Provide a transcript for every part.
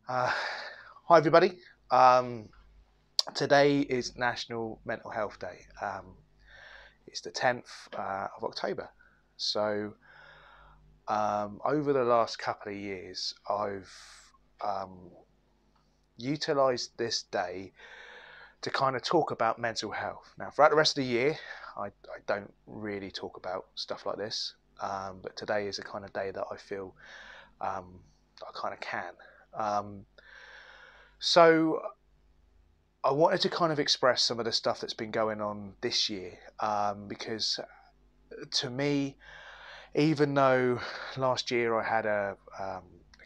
Uh, Hi, everybody. Um, Today is National Mental Health Day. It's the 10th of October. So, over the last couple of years, I've um, utilized this day to kind of talk about mental health. Now, throughout the rest of the year, I don't really talk about stuff like this, but today is the kind of day that I feel I kind of can. Um, so, I wanted to kind of express some of the stuff that's been going on this year because to me, even though last year I had a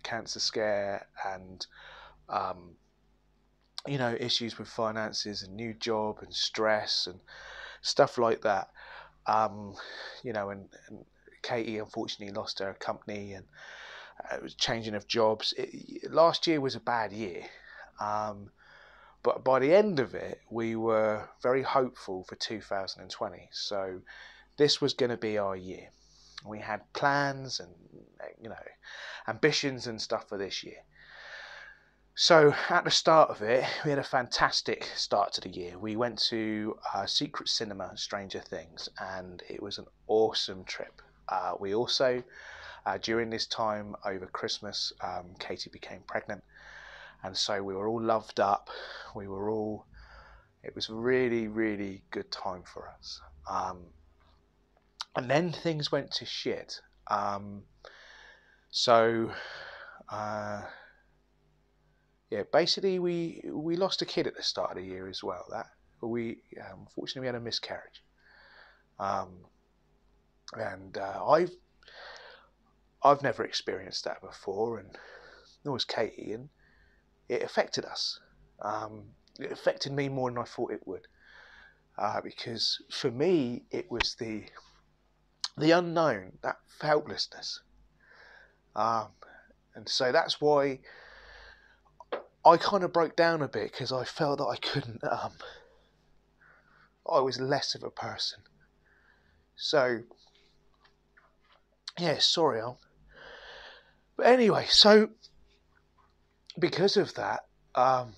cancer scare and um, issues with finances and new job and stress and stuff like that, um, and Katie unfortunately lost her company and it was changing of jobs. Last year was a bad year. Um, But by the end of it, we were very hopeful for 2020. So this was going to be our year. We had plans and you know ambitions and stuff for this year. So at the start of it, we had a fantastic start to the year. We went to Secret Cinema, Stranger Things, and it was an awesome trip. We also, during this time over Christmas, Katie became pregnant, and so we were all loved up. We were all It was a really, really good time for us. And then things went to shit. So, uh, yeah, basically we lost a kid at the start of the year as well. That we Unfortunately we had a miscarriage. Um, and I've never experienced that before, and nor was Katie, and it affected us. It affected me more than I thought it would, because for me it was the unknown, that helplessness. Um, and so that's why I kind of broke down a bit because I felt that I couldn't. I was less of a person. So yeah, sorry, Al. But anyway, so because of that, um,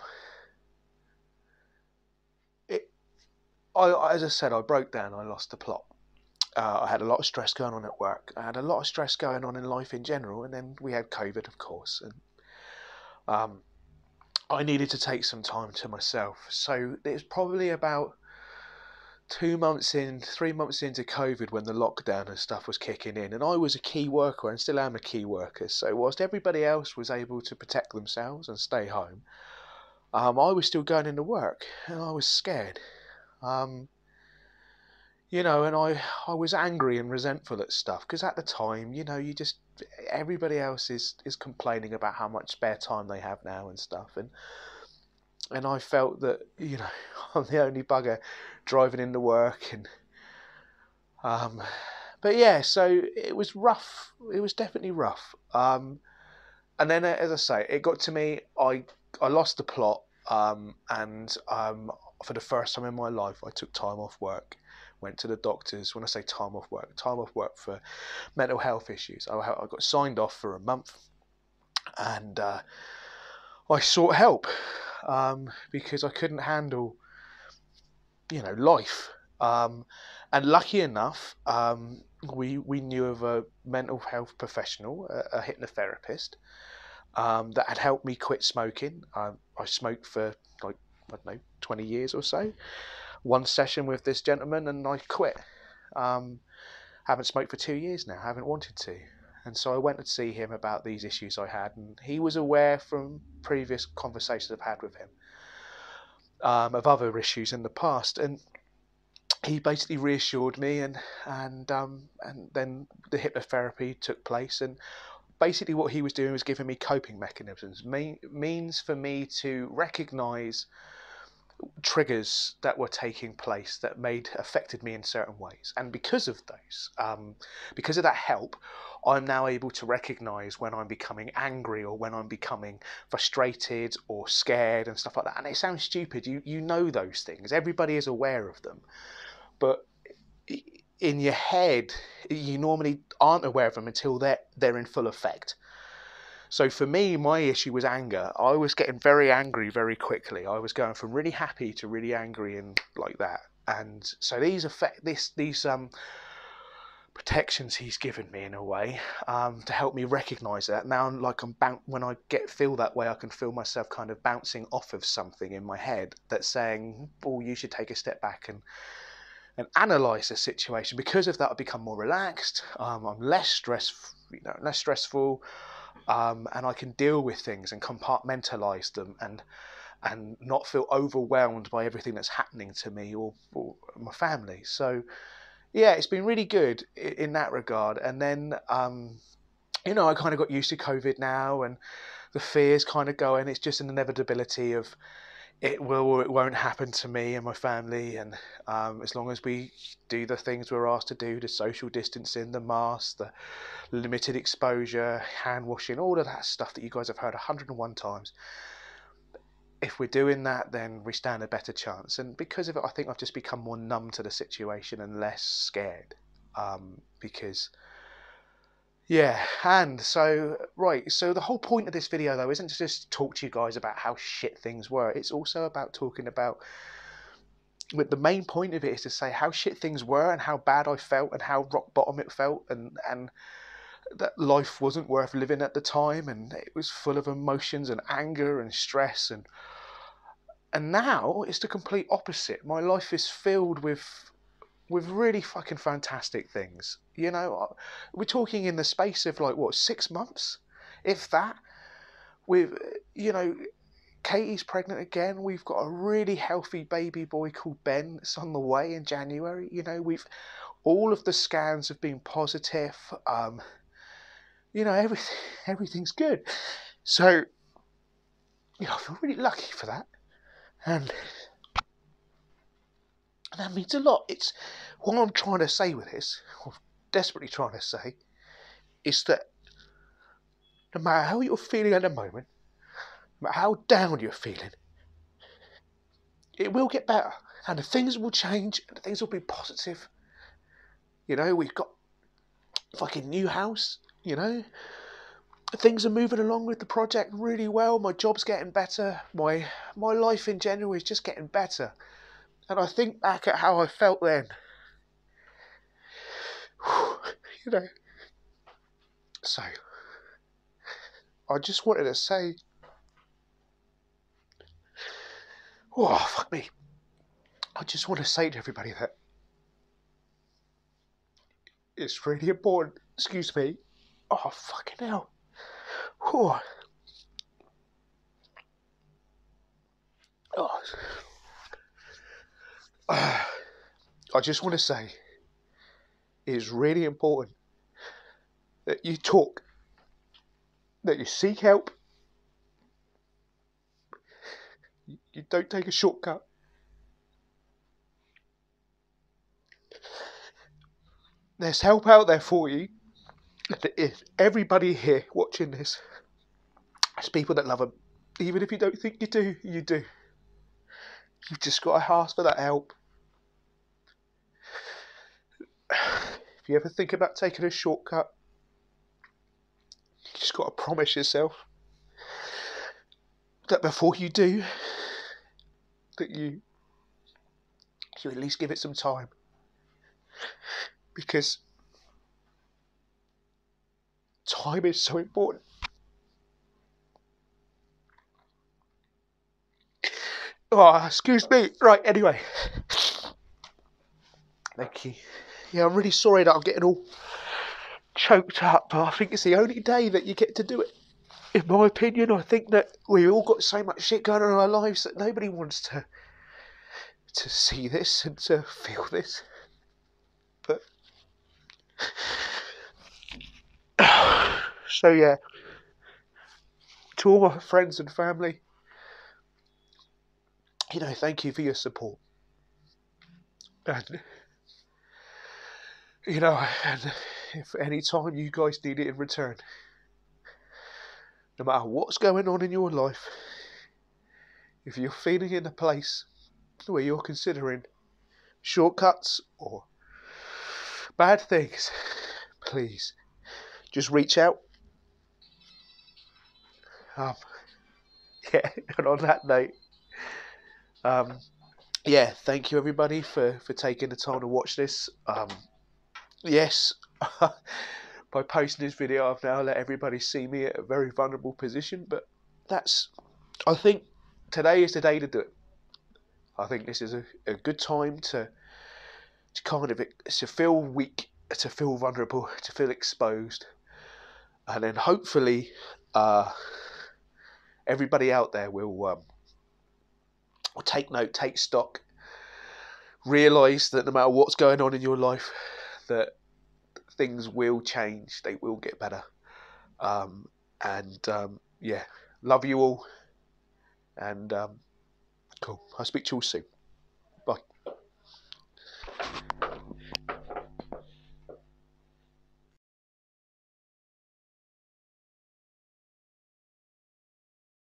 it, as I said, I broke down. I lost the plot. I had a lot of stress going on at work. I had a lot of stress going on in life in general, and then we had COVID, of course, and um, I needed to take some time to myself. So it's probably about 2 months in, 3 months into COVID when the lockdown and stuff was kicking in, and I was a key worker and still am a key worker. So whilst everybody else was able to protect themselves and stay home, I was still going into work and I was scared. Um, and I was angry and resentful at stuff because at the time, you just everybody else is complaining about how much spare time they have now and stuff, and I felt that I'm the only bugger driving into work and um, but yeah, so it was rough. It was definitely rough. And then, as I say, it got to me. I lost the plot, and for the first time in my life, I took time off work. Went to the doctors. When I say time off work for mental health issues. I got signed off for a month, and I sought help because I couldn't handle, life. Um, and lucky enough, we knew of a mental health professional, a hypnotherapist, that had helped me quit smoking. I smoked for like, I don't know, 20 years or so. One session with this gentleman and I quit. Um, haven't smoked for 2 years now. Haven't wanted to. And so I went to see him about these issues I had, and he was aware from previous conversations I've had with him of other issues in the past. And he basically reassured me, and then the hypnotherapy took place, and basically what he was doing was giving me coping mechanisms, means for me to recognize triggers that were taking place that made affected me in certain ways, and because of that help, I'm now able to recognize when I'm becoming angry or when I'm becoming frustrated or scared and stuff like that. And it sounds stupid, you know those things, everybody is aware of them, but in your head you normally aren't aware of them until they're in full effect. So for me, my issue was anger. I was getting very angry very quickly. I was going from really happy to really angry and like that. And so these protections he's given me in a way, to help me recognise that. Now, like when I feel that way, I can feel myself kind of bouncing off of something in my head that's saying, "Oh, you should take a step back and analyse the situation." Because of that, I become more relaxed. I'm less stressful, and I can deal with things and compartmentalise them and not feel overwhelmed by everything that's happening to me or my family. So yeah, it's been really good in that regard. And then I kind of got used to COVID now, and the fears kind of going. It's just an inevitability of it will or it won't happen to me and my family. And as long as we do the things we're asked to do, the social distancing, the mask, the limited exposure, hand washing, all of that stuff that you guys have heard 101 times. If we're doing that, then we stand a better chance. And because of it, I think I've just become more numb to the situation and less scared. Because, yeah, and so, right, so the whole point of this video, though, isn't to just talk to you guys about how shit things were. It's also about talking about, the main point of it is to say how shit things were and how bad I felt and how rock bottom it felt, and that life wasn't worth living at the time, and it was full of emotions and anger and stress, and now it's the complete opposite. My life is filled with really fucking fantastic things. We're talking in the space of like what, 6 months, if that. With Katie's pregnant again. We've got a really healthy baby boy called Ben that's on the way in January. We've all of the scans have been positive. Everything's good. So, I feel really lucky for that. And that means a lot. It's what I'm trying to say with this, or desperately trying to say, is that no matter how you're feeling at the moment, no matter how down you're feeling, it will get better. And the things will change, and the things will be positive. We've got a fucking new house, Things are moving along with the project really well. My job's getting better. My life in general is just getting better. And I think back at how I felt then. So, I just wanted to say, oh, fuck me. I just want to say to everybody that it's really important. Excuse me. Oh, fucking hell. Oh. Oh. I just want to say it's really important that you talk, that you seek help, you don't take a shortcut. There's help out there for you. If everybody here watching this, there's people that love them. Even if you don't think you do, you do. You've just got to ask for that help. If you ever think about taking a shortcut, you just got to promise yourself that before you do, that you at least give it some time. Because time is so important. Oh, excuse me. Right, anyway. Thank you. Yeah, I'm really sorry that I'm getting all choked up, but I think it's the only day that you get to do it. In my opinion, I think that we've all got so much shit going on in our lives that nobody wants to see this and to feel this. But so yeah, to all my friends and family, thank you for your support. And and if any time you guys need it in return, no matter what's going on in your life, if you're feeling in a place where you're considering shortcuts or bad things, please just reach out. Yeah, and on that note, yeah, thank you everybody for taking the time to watch this. Yes, by posting this video, I've now let everybody see me at a very vulnerable position, but I think today is the day to do it. I think this is a good time to kind of to feel weak, to feel vulnerable, to feel exposed, and then hopefully everybody out there will take note, take stock, realise that no matter what's going on in your life, that things will change, they will get better. Yeah, love you all, and cool. I'll speak to you all soon.